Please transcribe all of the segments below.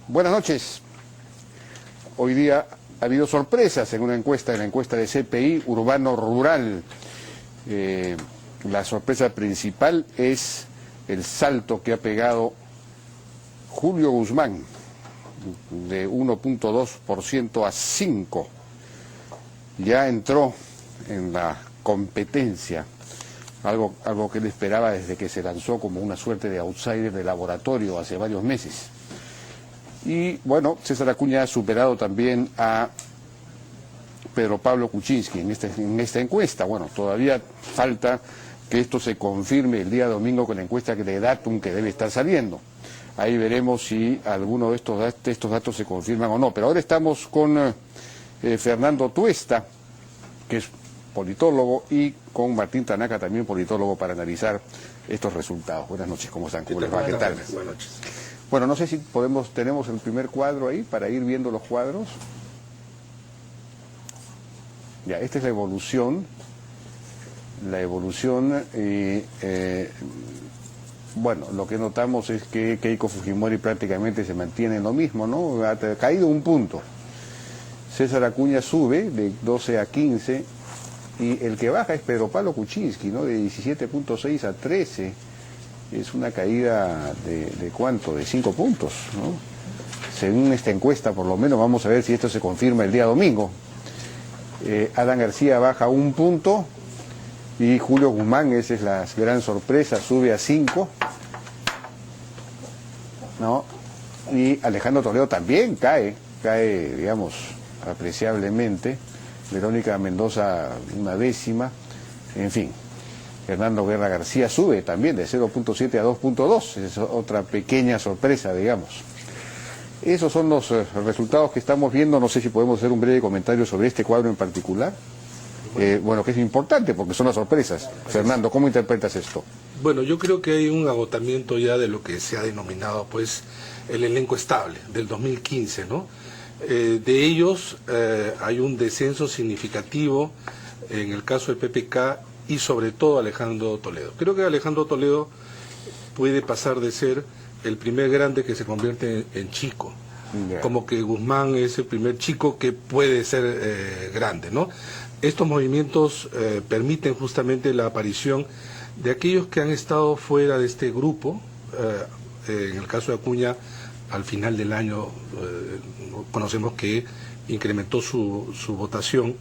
Buenas noches. Hoy día ha habido sorpresas en una encuesta, en la encuesta de CPI, urbano-rural. La sorpresa principal es el salto que ha pegado Julio Guzmán, de 1.2% a 5%. Ya entró en la competencia, algo que él esperaba desde que se lanzó como una suerte de outsider de laboratorio hace varios meses. Y bueno, César Acuña ha superado también a Pedro Pablo Kuczynski en esta encuesta. Bueno, todavía falta que esto se confirme el día domingo con la encuesta de Datum que debe estar saliendo. Ahí veremos si alguno de estos datos se confirman o no. Pero ahora estamos con Fernando Tuesta, que es politólogo, y con Martín Tanaka, también politólogo, para analizar estos resultados. Buenas noches, ¿cómo están? ¿Cómo les va? ¿Qué tal? Buenas noches. Bueno, no sé si tenemos el primer cuadro ahí para ir viendo los cuadros. Ya, esta es la evolución. Bueno, lo que notamos es que Keiko Fujimori prácticamente se mantiene en lo mismo, ¿no? Ha caído un punto. César Acuña sube de 12 a 15 y el que baja es Pedro Pablo Kuczynski, ¿no? De 17.6 a 13. Es una caída de ¿cuánto? De 5 puntos, ¿no? Según esta encuesta, por lo menos, vamos a ver si esto se confirma el día domingo. Adán García baja 1 punto y Julio Guzmán, esa es la gran sorpresa, sube a 5, ¿no? Y Alejandro Toledo también cae, digamos, apreciablemente. Verónica Mendoza 1/10, en fin. Hernando Guerra García sube también de 0.7 a 2.2, es otra pequeña sorpresa, digamos. Esos son los resultados que estamos viendo. No sé si podemos hacer un breve comentario sobre este cuadro en particular. Bueno, que es importante porque son las sorpresas. Fernando, ¿cómo interpretas esto? Bueno, yo creo que hay un agotamiento ya de lo que se ha denominado pues el elenco estable del 2015, ¿no? De ellos hay un descenso significativo en el caso del PPK y sobre todo Alejandro Toledo. Creo que Alejandro Toledo puede pasar de ser el primer grande que se convierte en chico. Yeah. Como que Guzmán es el primer chico que puede ser grande, ¿no? Estos movimientos permiten justamente la aparición de aquellos que han estado fuera de este grupo. En el caso de Acuña, al final del año conocemos que incrementó su votación.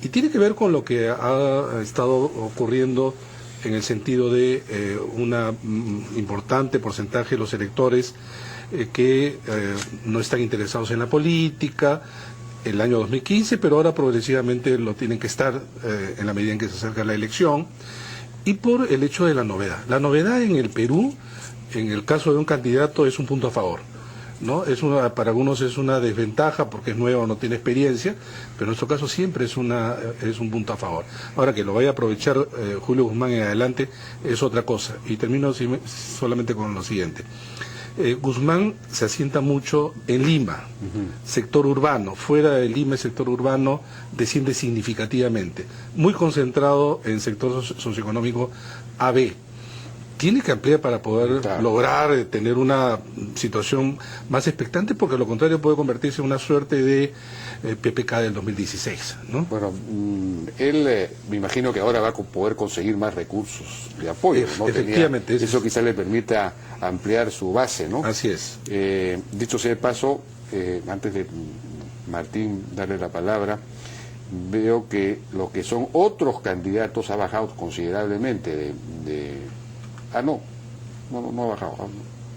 Y tiene que ver con lo que ha estado ocurriendo en el sentido de un importante porcentaje de los electores que no están interesados en la política el año 2015, pero ahora progresivamente lo tienen que estar en la medida en que se acerca la elección, y por el hecho de la novedad. La novedad en el Perú, en el caso de un candidato, es un punto a favor, ¿no? Para algunos es una desventaja porque es nuevo, no tiene experiencia, pero en nuestro caso siempre es un punto a favor. Ahora, que lo vaya a aprovechar Julio Guzmán en adelante es otra cosa. Y termino solamente con lo siguiente. Guzmán se asienta mucho en Lima, sector urbano. Fuera de Lima, el sector urbano desciende significativamente, muy concentrado en sector socioeconómico AB. Tiene que ampliar para poder lograr tener una situación más expectante, porque a lo contrario puede convertirse en una suerte de PPK del 2016, ¿no? Bueno, él me imagino que ahora va a poder conseguir más recursos de apoyo, ¿no? Efectivamente. Eso quizás le permita ampliar su base, ¿no? Así es. Dicho sea de paso, antes de Martín darle la palabra, veo que lo que son otros candidatos ha bajado considerablemente no ha bajado,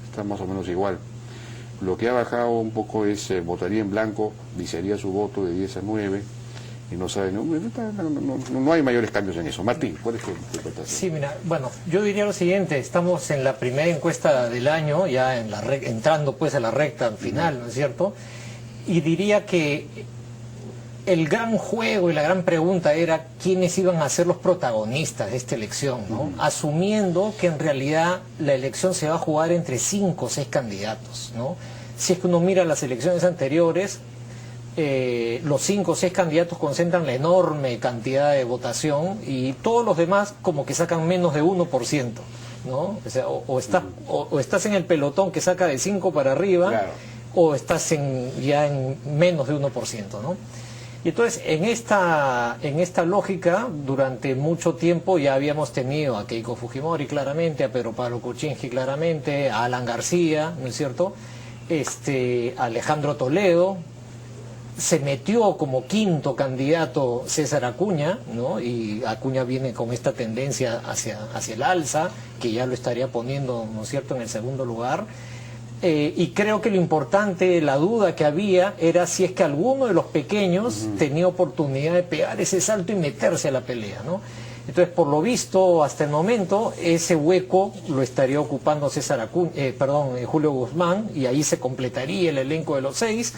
está más o menos igual. Lo que ha bajado un poco es votaría en blanco, viciaría su voto de 10 a 9 y no sabe, no hay mayores cambios en eso. Martín, ¿cuál es tu interpretación? Sí, mira, bueno, yo diría lo siguiente: estamos en la primera encuesta del año, ya entrando pues a la recta final, ¿no es cierto? Y diría que el gran juego y la gran pregunta era quiénes iban a ser los protagonistas de esta elección, ¿no? Asumiendo que en realidad la elección se va a jugar entre 5 o 6 candidatos, ¿no? Si es que uno mira las elecciones anteriores, los 5 o 6 candidatos concentran la enorme cantidad de votación y todos los demás como que sacan menos de 1%, ¿no? O sea, o estás en el pelotón que saca de 5 para arriba, claro, o estás ya en menos de 1%, ¿no? Y entonces, en esta lógica, durante mucho tiempo ya habíamos tenido a Keiko Fujimori claramente, a Pedro Pablo Kuczynski claramente, a Alan García, ¿no es cierto?, a Alejandro Toledo, se metió como quinto candidato César Acuña, ¿no? Y Acuña viene con esta tendencia hacia el alza, que ya lo estaría poniendo, ¿no es cierto?, en el segundo lugar. Y creo que lo importante, la duda que había, era si es que alguno de los pequeños tenía oportunidad de pegar ese salto y meterse a la pelea, ¿no? Entonces, por lo visto, hasta el momento, ese hueco lo estaría ocupando Julio Guzmán, y ahí se completaría el elenco de los 6.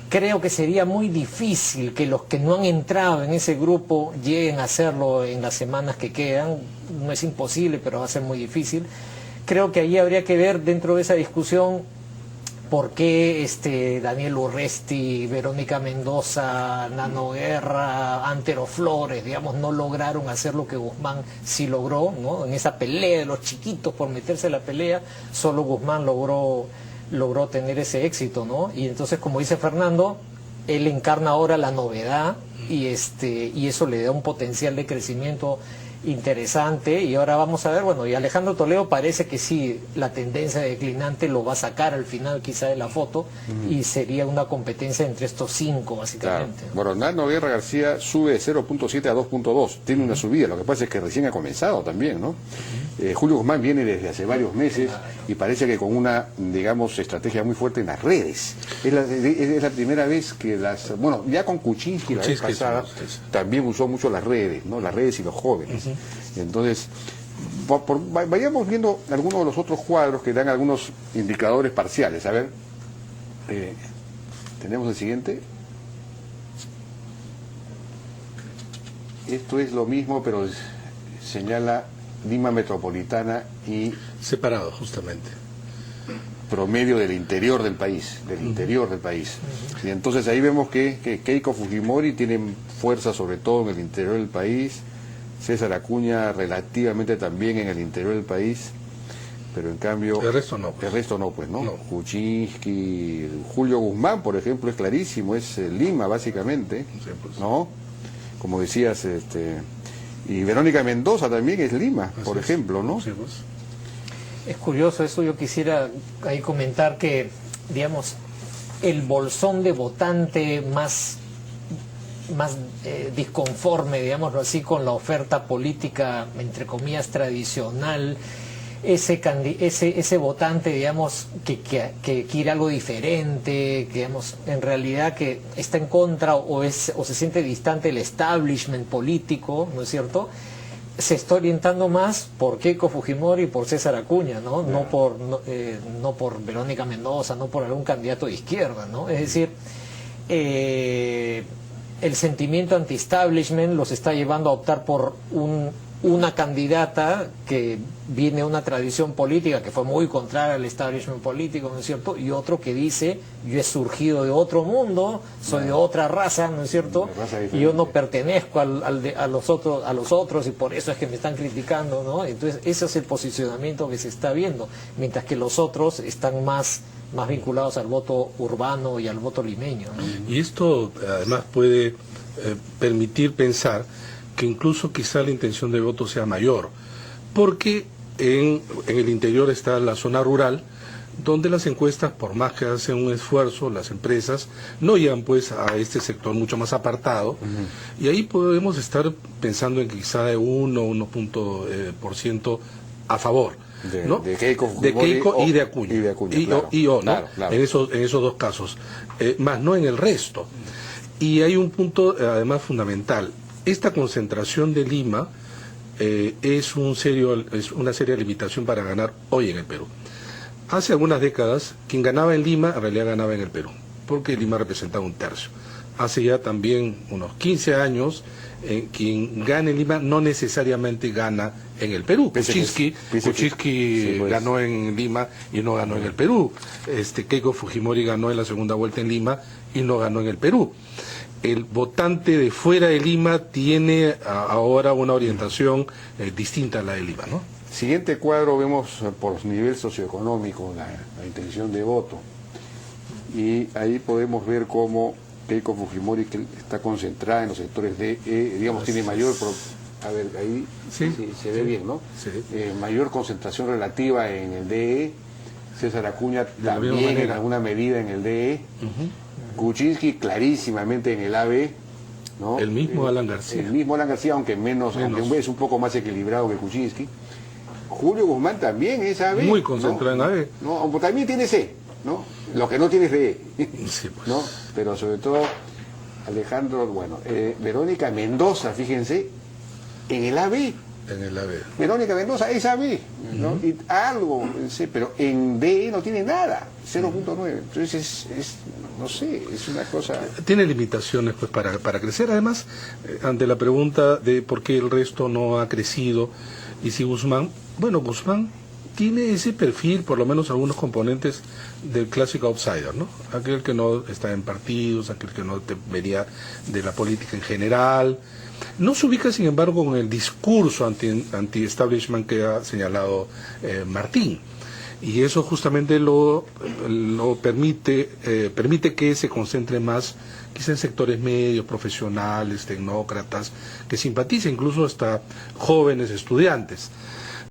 Creo que sería muy difícil que los que no han entrado en ese grupo lleguen a hacerlo en las semanas que quedan. No es imposible, pero va a ser muy difícil. Creo que ahí habría que ver, dentro de esa discusión, por qué Daniel Urresti, Verónica Mendoza, Nano Guerra, Antero Flores, digamos, no lograron hacer lo que Guzmán sí logró, ¿no? En esa pelea de los chiquitos por meterse a la pelea, solo Guzmán logró tener ese éxito, ¿no? Y entonces, como dice Fernando, él encarna ahora la novedad y eso le da un potencial de crecimiento interesante. Y ahora vamos a ver, bueno, y Alejandro Toledo parece que sí, la tendencia declinante lo va a sacar al final quizá de la foto, y sería una competencia entre estos 5 básicamente, claro. ¿no? Bueno, Nano Guerra García sube de 0.7 a 2.2, tiene una subida, lo que pasa es que recién ha comenzado también, ¿no? Julio Guzmán viene desde hace varios meses y parece que con una, digamos, estrategia muy fuerte en las redes. Es la primera vez que bueno, ya con Kuczynski la vez pasada también usó mucho las redes, ¿no? Las redes y los jóvenes. Entonces, vayamos viendo algunos de los otros cuadros que dan algunos indicadores parciales. A ver, tenemos el siguiente. Esto es lo mismo, pero señala Lima Metropolitana y separado, justamente, promedio del interior del país, Y entonces ahí vemos que Keiko Fujimori tiene fuerza sobre todo en el interior del país, César Acuña relativamente también en el interior del país, pero en cambio el resto no, pues, ¿no? Kuczynski, Julio Guzmán, por ejemplo, es clarísimo, es Lima básicamente, sí, pues, ¿no? Como decías, y Verónica Mendoza también es Lima, por ejemplo, ¿no? Sí, pues. Es curioso eso. Yo quisiera ahí comentar que, digamos, el bolsón de votante más disconforme, digámoslo así, con la oferta política, entre comillas, tradicional, ese votante, digamos, que quiere algo diferente, que, digamos, en realidad que está en contra o se siente distante del establishment político, ¿no es cierto?, se está orientando más por Keiko Fujimori y por César Acuña, ¿no? No por Verónica Mendoza, no por algún candidato de izquierda, ¿no? Es decir, el sentimiento anti-establishment los está llevando a optar por una candidata que viene de una tradición política que fue muy contraria al establishment político, ¿no es cierto? Y otro que dice, yo he surgido de otro mundo, soy de otra raza, ¿no es cierto? Y yo no pertenezco a los otros y por eso es que me están criticando, ¿no? Entonces ese es el posicionamiento que se está viendo, mientras que los otros están más vinculados al voto urbano y al voto limeño, ¿no? Y esto además puede permitir pensar que incluso quizá la intención de voto sea mayor, porque en el interior está la zona rural, donde las encuestas, por más que hacen un esfuerzo, las empresas no llegan pues a este sector mucho más apartado, y ahí podemos estar pensando en quizá de 1% a favor, ¿no? de Keiko y de Acuña, ¿no? Claro. En esos dos casos, más no en el resto. Y hay un punto además fundamental. Esta concentración de Lima es una seria limitación para ganar hoy en el Perú. Hace algunas décadas, quien ganaba en Lima, en realidad ganaba en el Perú, porque Lima representaba un tercio. Hace ya también unos 15 años, quien gana en Lima no necesariamente gana en el Perú. Kuczynski ganó en Lima y no ganó en el Perú. Keiko Fujimori ganó en la segunda vuelta en Lima y no ganó en el Perú. El votante de fuera de Lima tiene ahora una orientación distinta a la de Lima, ¿no? Siguiente cuadro, vemos por nivel socioeconómico la intención de voto. y ahí podemos ver cómo Keiko Fujimori, que está concentrada en los sectores D, digamos, tiene mayor... A ver, ahí Sí, sí, se ve bien, ¿no? Sí. Mayor concentración relativa en el DE, César Acuña la misma también en manera. alguna medida en el DE, Kuczynski clarísimamente en el AB, ¿no? El mismo Alan García. El mismo Alan García, aunque aunque es un poco más equilibrado que Kuczynski. Julio Guzmán también es AB. Muy concentrado en AB. ¿no? Aunque también tiene C, ¿no? Lo que no tiene es DE. Sí, pues. ¿No? Pero sobre todo Alejandro, bueno, Verónica Mendoza, fíjense, en el AB. En el AB. Verónica Mendoza es AB, ¿no? Y algo, sí, pero en DE no tiene nada, 0.9. Entonces no sé, es una cosa... Tiene limitaciones pues para crecer. Además, ante la pregunta de por qué el resto no ha crecido, y si Guzmán, bueno, Guzmán tiene ese perfil, por lo menos algunos componentes del clásico outsider, ¿no? Aquel que no está en partidos, aquel que no venía de la política en general. No se ubica, sin embargo, en el discurso anti-establishment que ha señalado Martín. Y eso justamente lo permite que se concentre más quizá en sectores medios, profesionales, tecnócratas, que simpatiza incluso hasta jóvenes estudiantes.